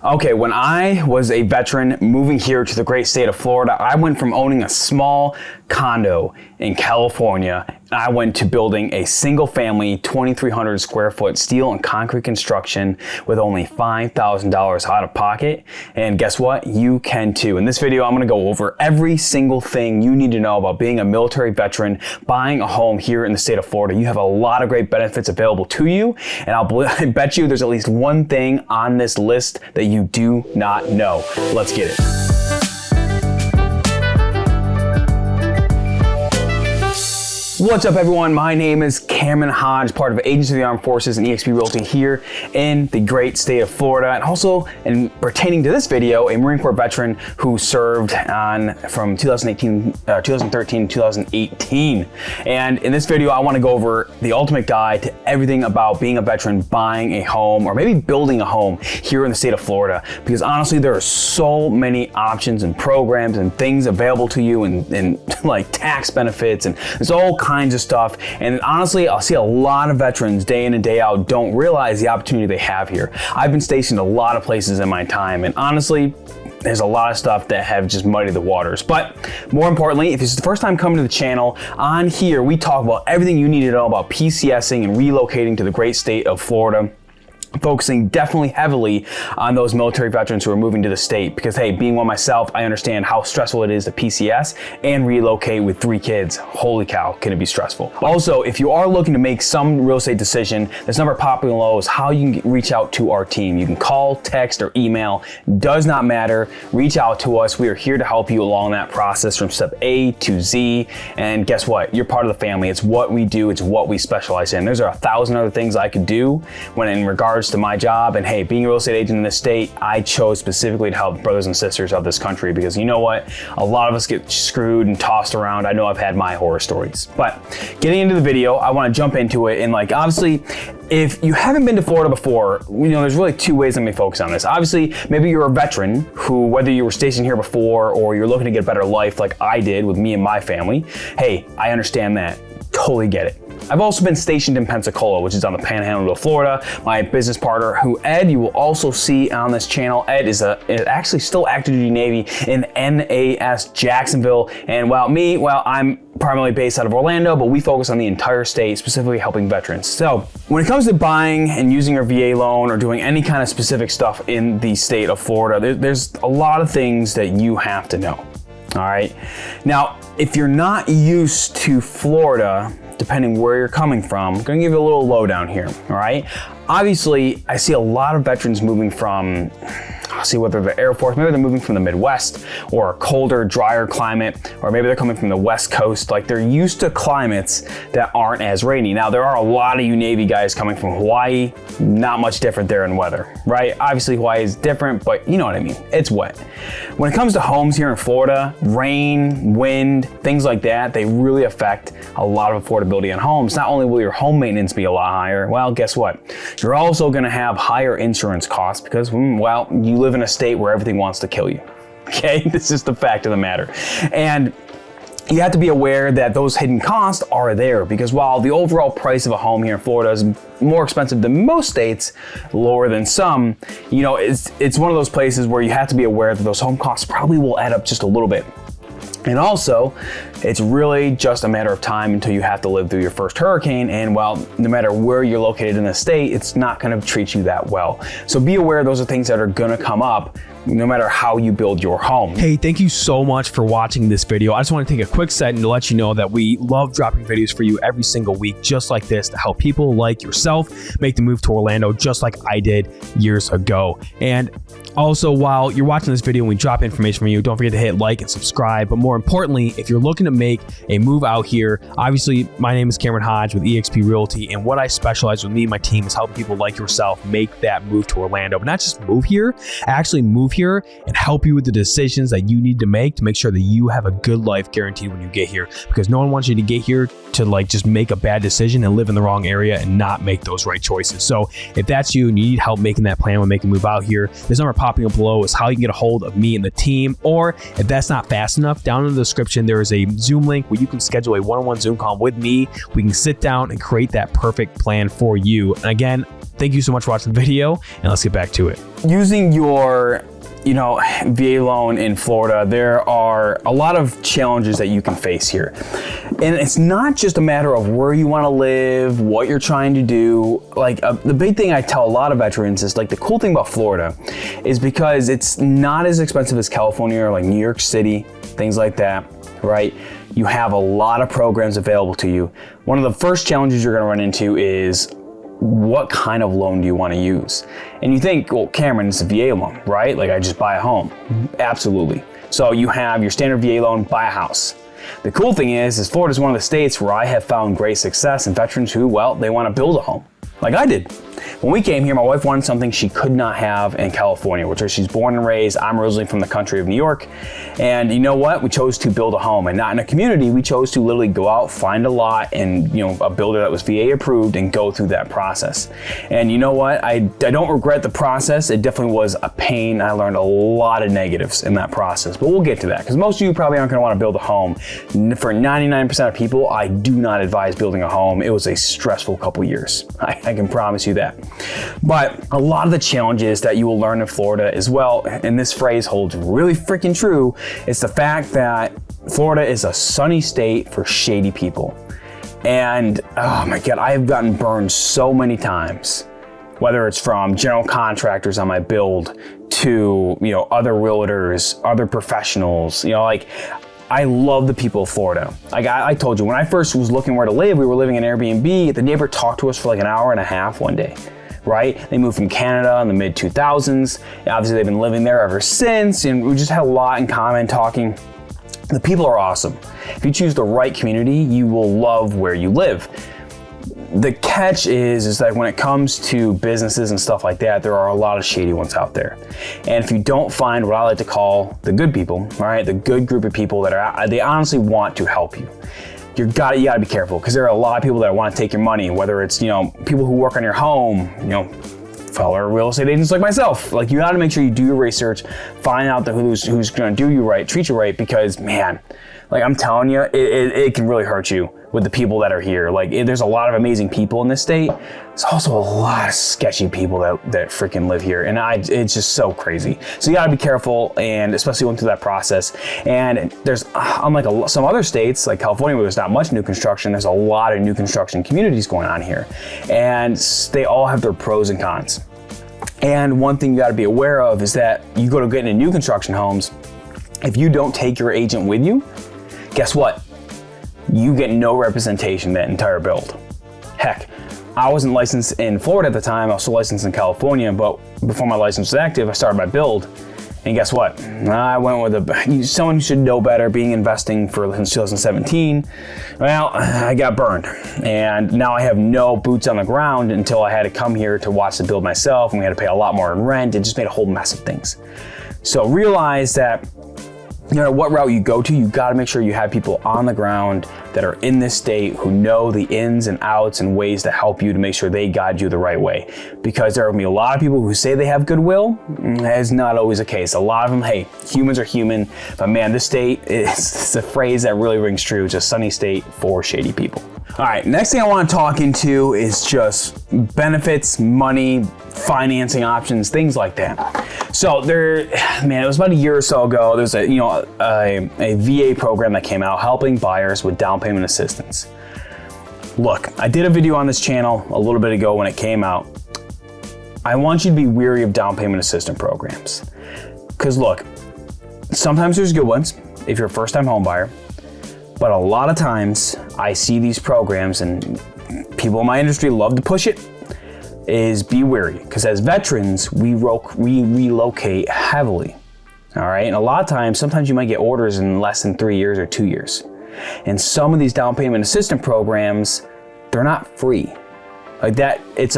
Okay, when I was a veteran moving here to the great state of Florida, I went from owning a small condo in California, and I went to building a single family 2,300 square foot steel and concrete construction with only $5,000 out of pocket. And guess what? You can too. In this video, I'm gonna go over every single thing you need to know about being a military veteran, buying a home here in the state of Florida. You have a lot of great benefits available to you, and I bet you there's at least one thing on this list that you do not know. Let's get it. What's up everyone, my name is Cameron Hodge, part of Agents of the Armed Forces and EXP Realty here in the great state of Florida, and also, and pertaining to this video, a Marine Corps veteran who served from 2013 to 2018. And in this video, I want to go over the ultimate guide to everything about being a veteran, buying a home, or maybe building a home here in the state of Florida, because honestly, there are so many options and programs and things available to you, and like tax benefits, and there's all kinds of stuff. And honestly, I'll see a lot of veterans day in and day out don't realize the opportunity they have here. I've been stationed a lot of places in my time, and honestly, there's a lot of stuff that have just muddied the waters. But more importantly, if this is the first time coming to the channel, on here we talk about everything you need to know about PCSing and relocating to the great state of Florida, focusing definitely heavily on those military veterans who are moving to the state, because hey, being one myself, I understand how stressful it is to PCS and relocate with 3 kids. Holy cow, can it be stressful. Also, if you are looking to make some real estate decision, this number popping below is how you can reach out to our team. You can call, text, or email, does not matter. Reach out to us. We are here to help you along that process from step A to Z. And guess what? You're part of the family. It's what we do. It's what we specialize in. There's 1,000 other things I could do when in regards to my job, and hey, being a real estate agent in this state, I chose specifically to help brothers and sisters of this country, because you know what, a lot of us get screwed and tossed around. I know I've had my horror stories. But getting into the video, I want to jump into it, and like obviously, if you haven't been to Florida before, you know, there's really 2 ways let me focus on this. Obviously, maybe you're a veteran who, whether you were stationed here before or you're looking to get a better life like I did with me and my family, hey, I understand that. Totally get it. I've also been stationed in Pensacola, which is on the panhandle of Florida. My business partner, who Ed, you will also see on this channel. Ed is actually still active duty Navy in NAS Jacksonville. And I'm primarily based out of Orlando, but we focus on the entire state, specifically helping veterans. So when it comes to buying and using your VA loan or doing any kind of specific stuff in the state of Florida, there's a lot of things that you have to know. All right. Now, if you're not used to Florida, depending where you're coming from, I'm gonna give you a little lowdown here, all right? Obviously, I see a lot of veterans moving from, whether the Air Force, maybe they're moving from the Midwest or a colder, drier climate, or maybe they're coming from the West Coast. Like, they're used to climates that aren't as rainy. Now, there are a lot of you Navy guys coming from Hawaii, not much different there in weather, right? Obviously, Hawaii is different, but you know what I mean. It's wet. When it comes to homes here in Florida, rain, wind, things like that, they really affect a lot of affordability on homes. Not only will your home maintenance be a lot higher, well, guess what? You're also gonna have higher insurance costs because, you live in a state where everything wants to kill you. Okay, this is the fact of the matter. And you have to be aware that those hidden costs are there, because while the overall price of a home here in Florida is more expensive than most states, lower than some, you know, it's one of those places where you have to be aware that those home costs probably will add up just a little bit. And also, it's really just a matter of time until you have to live through your first hurricane. And no matter where you're located in the state, it's not gonna treat you that well. So be aware those are things that are gonna come up no matter how you build your home. Hey, thank you so much for watching this video. I just want to take a quick second to let you know that we love dropping videos for you every single week, just like this, to help people like yourself make the move to Orlando, just like I did years ago. And also, while you're watching this video and we drop information for you, don't forget to hit like and subscribe. But more importantly, if you're looking to make a move out here, obviously my name is Cameron Hodge with EXP Realty, and what I specialize with me and my team is helping people like yourself make that move to Orlando. But not just move here, actually move here and help you with the decisions that you need to make sure that you have a good life guaranteed when you get here, because no one wants you to get here to like just make a bad decision and live in the wrong area and not make those right choices. So if that's you and you need help making that plan when making a move out here, this number popping up below is how you can get a hold of me and the team. Or if that's not fast enough, down in the description there is a Zoom link where you can schedule a one-on-one Zoom call with me. We can sit down and create that perfect plan for you. And again, thank you so much for watching the video, and let's get back to it. Using your VA loan in Florida, there are a lot of challenges that you can face here. And it's not just a matter of where you want to live, what you're trying to do. Like the big thing I tell a lot of veterans is like the cool thing about Florida is because it's not as expensive as California or like New York City, things like that, right? You have a lot of programs available to you. One of the first challenges you're going to run into is what kind of loan do you want to use? And you think, well, Cameron, it's a VA loan, right? Like I just buy a home. Absolutely. So you have your standard VA loan, buy a house. The cool thing is Florida is one of the states where I have found great success in veterans who, well, they want to build a home, like I did. When we came here, my wife wanted something she could not have in California, which is she's born and raised. I'm originally from the country of New York. And you know what? We chose to build a home and not in a community. We chose to literally go out, find a lot and, a builder that was VA approved and go through that process. And you know what? I don't regret the process. It definitely was a pain. I learned a lot of negatives in that process, but we'll get to that because most of you probably aren't going to want to build a home. For 99% of people, I do not advise building a home. It was a stressful couple years. I can promise you that. But a lot of the challenges that you will learn in Florida as well, and this phrase holds really freaking true, is the fact that Florida is a sunny state for shady people. And oh my God, I have gotten burned so many times, whether it's from general contractors on my build to, other realtors, other professionals, I love the people of Florida. Like I told you, when I first was looking where to live, we were living in Airbnb. The neighbor talked to us for like an hour and a half one day, right? They moved from Canada in the mid 2000s. Obviously they've been living there ever since, and we just had a lot in common talking. The people are awesome. If you choose the right community, you will love where you live. The catch is that when it comes to businesses and stuff like that, there are a lot of shady ones out there. And if you don't find what I like to call the good people, all right, the good group of people that they honestly want to help you, you gotta be careful because there are a lot of people that want to take your money, whether it's, people who work on your home, fellow real estate agents like myself. Like you gotta make sure you do your research, find out who's gonna do you right, treat you right, because man, like I'm telling you, it can really hurt you with the people that are here. Like there's a lot of amazing people in this state. There's also a lot of sketchy people that freaking live here. And it's just so crazy. So you gotta be careful, and especially going through that process. And there's, unlike some other states like California where there's not much new construction, there's a lot of new construction communities going on here. And they all have their pros and cons. And one thing you gotta be aware of is that you go to get into new construction homes, if you don't take your agent with you, guess what? You get no representation that entire build. Heck, I wasn't licensed in Florida at the time, I was licensed in California, but before my license was active, I started my build. And guess what? I went with someone who should know better, being investing since 2017. Well, I got burned. And now I have no boots on the ground until I had to come here to watch the build myself, and we had to pay a lot more in rent. It just made a whole mess of things. So realize that no matter what route you go to, you gotta make sure you have people on the ground that are in this state who know the ins and outs and ways to help you to make sure they guide you the right way. Because there are gonna be a lot of people who say they have goodwill. That is not always the case. A lot of them, hey, humans are human, but man, this state, it's a phrase that really rings true. It's a sunny state for shady people. All right, next thing I want to talk into is just benefits, money, financing options, things like that. So it was about a year or so ago, there's a VA program that came out helping buyers with down payment assistance. Look, I did a video on this channel a little bit ago when it came out. I want you to be wary of down payment assistance programs. Because look, sometimes there's good ones if you're a first-time home buyer. But a lot of times I see these programs, and people in my industry love to push it, is be wary. Because as veterans, we relocate heavily. All right, and a lot of times, sometimes you might get orders in less than 3 years or 2 years. And some of these down payment assistance programs, they're not free. Like that, it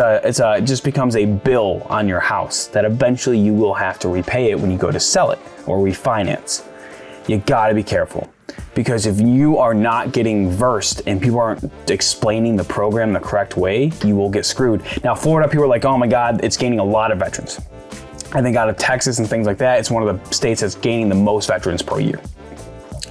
just becomes a bill on your house that eventually you will have to repay it when you go to sell it or refinance. You gotta be careful. Because if you are not getting versed and people aren't explaining the program the correct way, you will get screwed. Now, Florida, people are like, oh my God, it's gaining a lot of veterans. I think out of Texas and things like that, it's one of the states that's gaining the most veterans per year.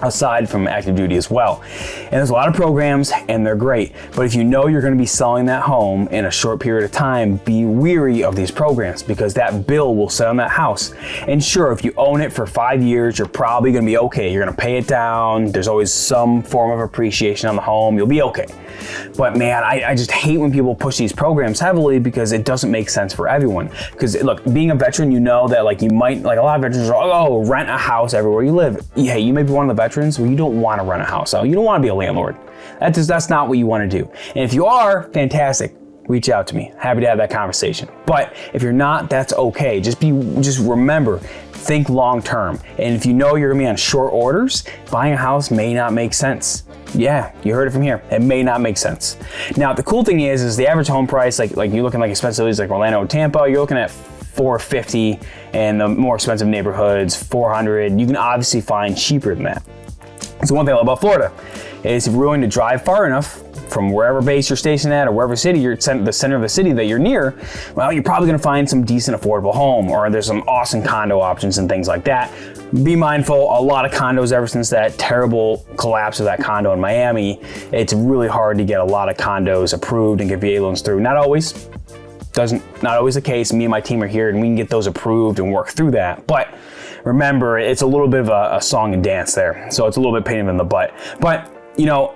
aside from active duty as well. And there's a lot of programs and they're great, but if you know you're going to be selling that home in a short period of time, be weary of these programs because that bill will sit on that house. And sure, if you own it for 5 years, you're probably going to be okay. You're going to pay it down. There's always some form of appreciation on the home. You'll be okay. But man, I just hate when people push these programs heavily because it doesn't make sense for everyone. Because look, being a veteran, you know that like you might, like a lot of veterans are, oh, rent a house everywhere you live. Yeah, you may be one of the veterans where you don't want to rent a house out. You don't want to be a landlord. That's not what you want to do. And if you are, fantastic. Reach out to me. Happy to have that conversation. But if you're not, that's okay. Just remember, think long term. And if you know you're gonna be on short orders, buying a house may not make sense. Yeah, you heard it from here. It may not make sense. Now, the cool thing is the average home price, like you're looking like expensive cities like Orlando and Tampa, you're looking at $450, and the more expensive neighborhoods, $400. You can obviously find cheaper than that. So one thing I love about Florida is if you're willing to drive far enough from wherever base you're stationed at or wherever city you're the center of the city that you're near, well, you're probably going to find some decent affordable home, or there's some awesome condo options and things like that. Be mindful, a lot of condos ever since that terrible collapse of that condo in Miami, it's really hard to get a lot of condos approved and get VA loans through. Not always the case. Me and my team are here and we can get those approved and work through that. But remember, it's a little bit of a song and dance there. So it's a little bit pain in the butt. But, you know,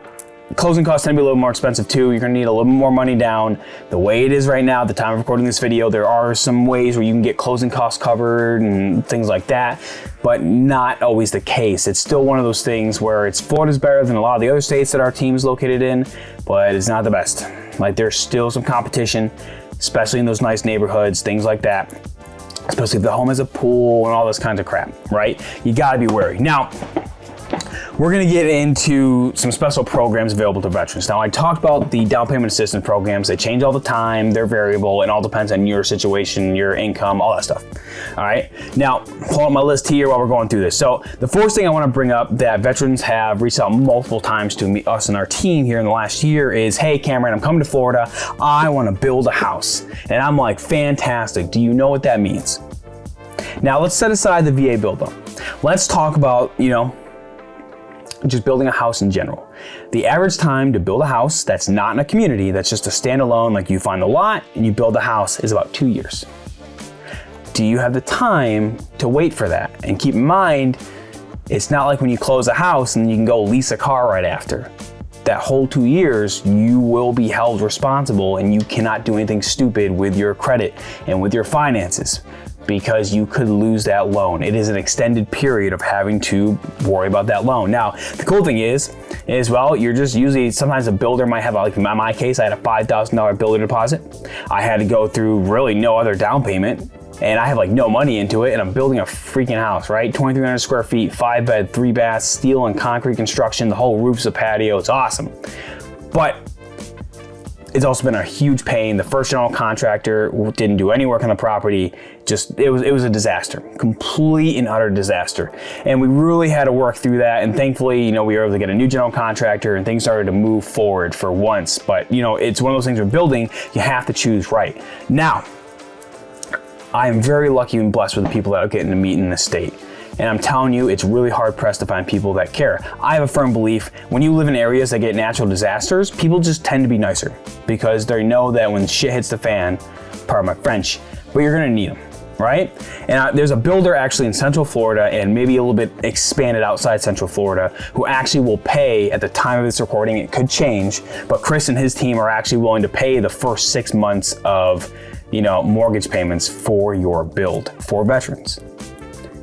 closing costs tend to be a little more expensive too. You're gonna need a little more money down. The way it is right now, at the time of recording this video, there are some ways where you can get closing costs covered and things like that, but not always the case. It's still one of those things where Florida's better than a lot of the other states that our team is located in, but it's not the best. Like there's still some competition, especially in those nice neighborhoods, things like that. Especially if the home has a pool and all this kinds of crap, right? You gotta be wary. Now, we're gonna get into some special programs available to veterans. Now, I talked about the down payment assistance programs. They change all the time, they're variable, and all depends on your situation, your income, all that stuff. All right, now, pull up my list here while we're going through this. So the first thing I wanna bring up that veterans have reached out multiple times to us and our team here in the last year is, hey Cameron, I'm coming to Florida, I wanna build a house. And I'm like, fantastic, do you know what that means? Now let's set aside the VA build up. Let's talk about, just building a house in general. The average time to build a house that's not in a community, that's just a standalone, like you find the lot and you build the house, is about 2 years. Do you have the time to wait for that? And keep in mind, it's not like when you close a house and you can go lease a car right after. That whole 2 years, you will be held responsible and you cannot do anything stupid with your credit and with your finances, because you could lose that loan. It is an extended period of having to worry about that loan. Now, the cool thing is well, you're just usually, sometimes a builder might have, like in my case, I had a $5,000 builder deposit. I had to go through really no other down payment, and I have like no money into it, and I'm building a freaking house, right? 2,300 square feet, 5 bed, 3 baths, steel and concrete construction, the whole roof's a patio, it's awesome. But it's also been a huge pain. The first general contractor didn't do any work on the property. It was a disaster, complete and utter disaster. And we really had to work through that. And thankfully, we were able to get a new general contractor and things started to move forward for once. But it's one of those things with building, you have to choose right. Now, I am very lucky and blessed with the people that are getting to meet in this state. And I'm telling you, it's really hard pressed to find people that care. I have a firm belief, when you live in areas that get natural disasters, people just tend to be nicer because they know that when shit hits the fan, pardon my French, but you're gonna need them, right? And there's a builder actually in Central Florida and maybe a little bit expanded outside Central Florida who actually will pay at the time of this recording. It could change, but Chris and his team are actually willing to pay the first 6 months of mortgage payments for your build for veterans.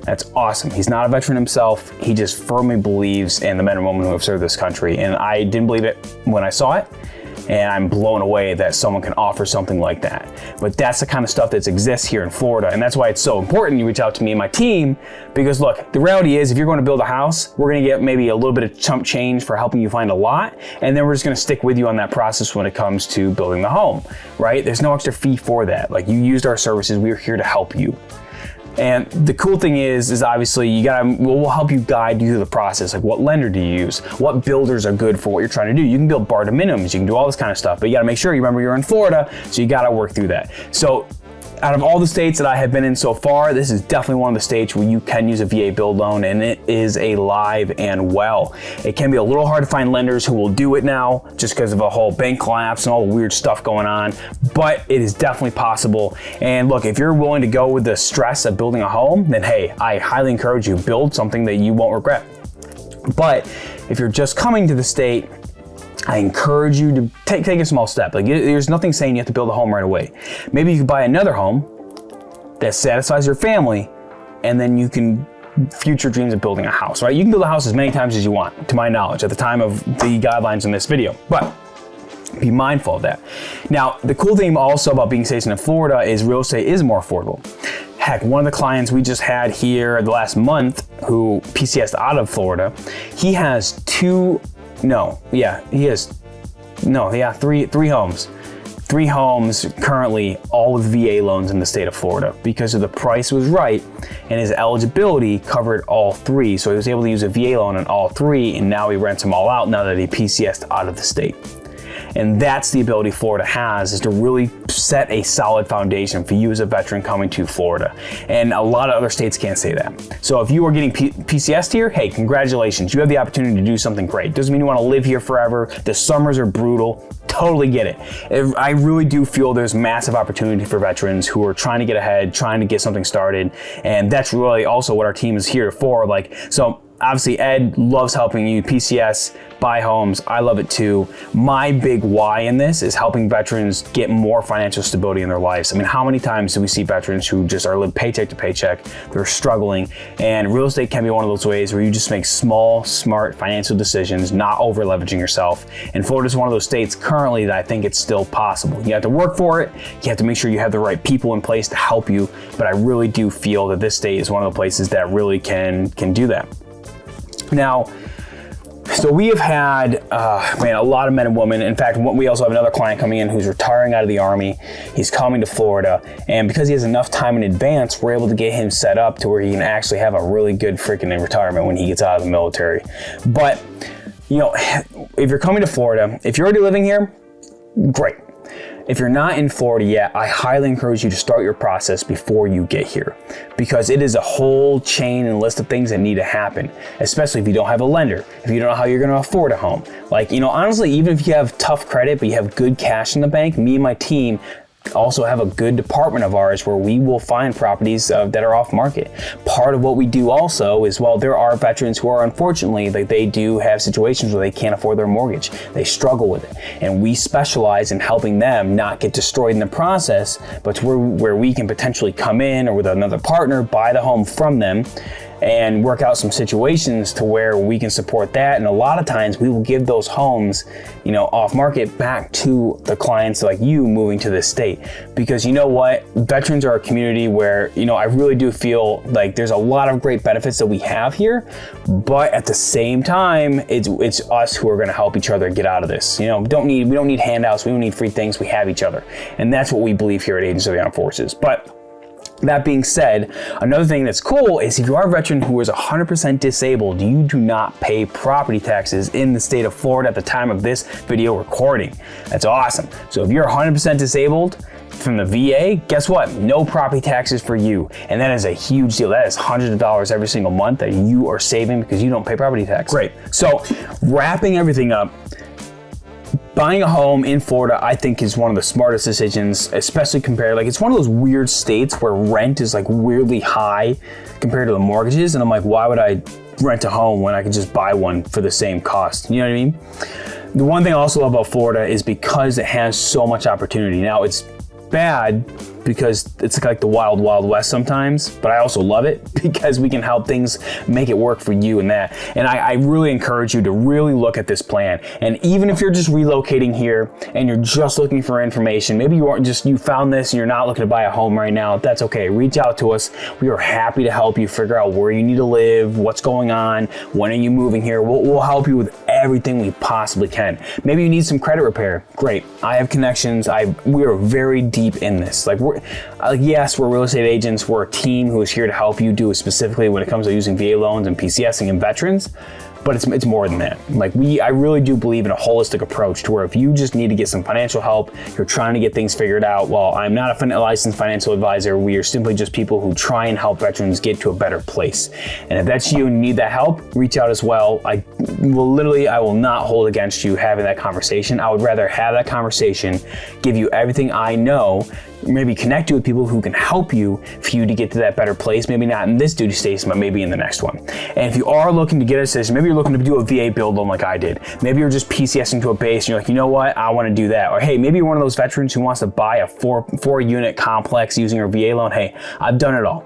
That's awesome. He's not a veteran himself. He just firmly believes in the men and women who have served this country. And I didn't believe it when I saw it. And I'm blown away that someone can offer something like that. But that's the kind of stuff that exists here in Florida. And that's why it's so important you reach out to me and my team, because look, the reality is if you're going to build a house, we're going to get maybe a little bit of chump change for helping you find a lot. And then we're just going to stick with you on that process when it comes to building the home, right? There's no extra fee for that. Like, you used our services, we're here to help you. And the cool thing is obviously we'll help you guide you through the process. Like, what lender do you use? What builders are good for what you're trying to do? You can build bar to minimums, you can do all this kind of stuff, but you gotta make sure you remember you're in Florida, so you gotta work through that. So Out of all the states that I have been in so far, this is definitely one of the states where you can use a VA build loan, and it is alive and well. It can be a little hard to find lenders who will do it now just because of a whole bank collapse and all the weird stuff going on, but it is definitely possible. And look, if you're willing to go with the stress of building a home, then hey, I highly encourage you, build something that you won't regret. But if you're just coming to the state, I encourage you to take a small step. Like, there's nothing saying you have to build a home right away. Maybe you could buy another home that satisfies your family, and then you can future dreams of building a house, right? You can build a house as many times as you want, to my knowledge, at the time of the guidelines in this video, but be mindful of that. Now, the cool thing also about being stationed in Florida is real estate is more affordable. Heck, one of the clients we just had here the last month who PCS'd out of Florida, he has three homes. 3 homes currently, all with VA loans in the state of Florida, because of the price was right and his eligibility covered all 3. So he was able to use a VA loan on all 3, and now he rents them all out now that he PCS'd out of the state. And that's the ability Florida has, is to really set a solid foundation for you as a veteran coming to Florida. And a lot of other states can't say that. So if you are getting PCS'd here, hey, congratulations. You have the opportunity to do something great. Doesn't mean you want to live here forever. The summers are brutal. Totally get it. I really do feel there's massive opportunity for veterans who are trying to get ahead, trying to get something started. And that's really also what our team is here for. So obviously Ed loves helping you PCS, buy homes. I love it too. My big why in this is helping veterans get more financial stability in their lives. I mean, how many times do we see veterans who just are living paycheck to paycheck? They're struggling, and real estate can be one of those ways where you just make small, smart financial decisions, not over leveraging yourself. And Florida is one of those states currently that I think it's still possible. You have to work for it. You have to make sure you have the right people in place to help you. But I really do feel that this state is one of the places that really can do that. Now, so we have had, a lot of men and women. In fact, we also have another client coming in who's retiring out of the Army. He's coming to Florida, and because he has enough time in advance, we're able to get him set up to where he can actually have a really good freaking retirement when he gets out of the military. But, if you're coming to Florida, if you're already living here, great. If you're not in Florida yet, I highly encourage you to start your process before you get here, because it is a whole chain and list of things that need to happen, especially if you don't have a lender, if you don't know how you're going to afford a home. Honestly, even if you have tough credit, but you have good cash in the bank, me and my team also have a good department of ours where we will find properties that are off market. Part of what we do also is, there are veterans who are unfortunately, they do have situations where they can't afford their mortgage. They struggle with it. And we specialize in helping them not get destroyed in the process, but to where we can potentially come in or with another partner, buy the home from them and work out some situations to where we can support that. And a lot of times we will give those homes, off market back to the clients like you moving to this state. Because you know what? Veterans are a community where, I really do feel like there's a lot of great benefits that we have here, but at the same time, it's us who are going to help each other get out of this. We don't need handouts. We don't need free things. We have each other. And that's what we believe here at Agency of the Armed Forces. But that being said, another thing that's cool is if you are a veteran who is 100% disabled, you do not pay property taxes in the state of Florida at the time of this video recording. That's awesome. So if you're 100% disabled from the VA, guess what? No property taxes for you. And that is a huge deal. That is hundreds of dollars every single month that you are saving because you don't pay property tax. Great. So wrapping everything up, buying a home in Florida, I think, is one of the smartest decisions, especially compared, it's one of those weird states where rent is weirdly high compared to the mortgages. And I'm like, why would I rent a home when I could just buy one for the same cost? You know what I mean? The one thing I also love about Florida is because it has so much opportunity. Now, it's bad because it's like the wild, wild west sometimes, but I also love it because we can help things make it work for you and that. And I really encourage you to really look at this plan. And even if you're just relocating here and you're just looking for information, maybe you found this and you're not looking to buy a home right now, that's okay. Reach out to us. We are happy to help you figure out where you need to live, what's going on, when are you moving here. We'll help you with everything we possibly can. Maybe you need some credit repair. Great. I have connections. We are very deep in this. Yes, we're real estate agents. We're a team who is here to help you do it specifically when it comes to using VA loans and PCSing and veterans. but it's more than that. Like I really do believe in a holistic approach to where if you just need to get some financial help, you're trying to get things figured out. Well, I'm not a licensed financial advisor. We are simply just people who try and help veterans get to a better place. And if that's you and need that help, reach out as well. I will not hold against you having that conversation. I would rather have that conversation, give you everything I know, maybe connect you with people who can help you for you to get to that better place. Maybe not in this duty station, but maybe in the next one. And if you are looking to get a decision, maybe you're looking to do a VA build loan like I did. Maybe you're just PCSing to a base and you're like, you know what, I want to do that. Or hey, maybe you're one of those veterans who wants to buy a four unit complex using your VA loan. Hey, I've done it all.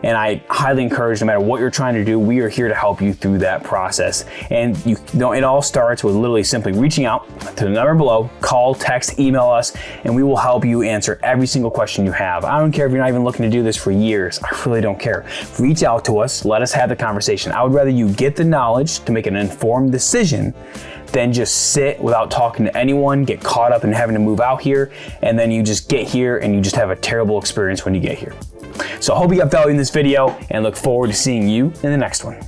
And I highly encourage, no matter what you're trying to do, we are here to help you through that process. And it all starts with literally simply reaching out to the number below, call, text, email us, and we will help you answer every single question you have. I don't care if you're not even looking to do this for years. I really don't care. Reach out to us, let us have the conversation. I would rather you get the knowledge to make an informed decision than just sit without talking to anyone, get caught up in having to move out here, and then you just get here and you just have a terrible experience when you get here. So I hope you got value in this video and look forward to seeing you in the next one.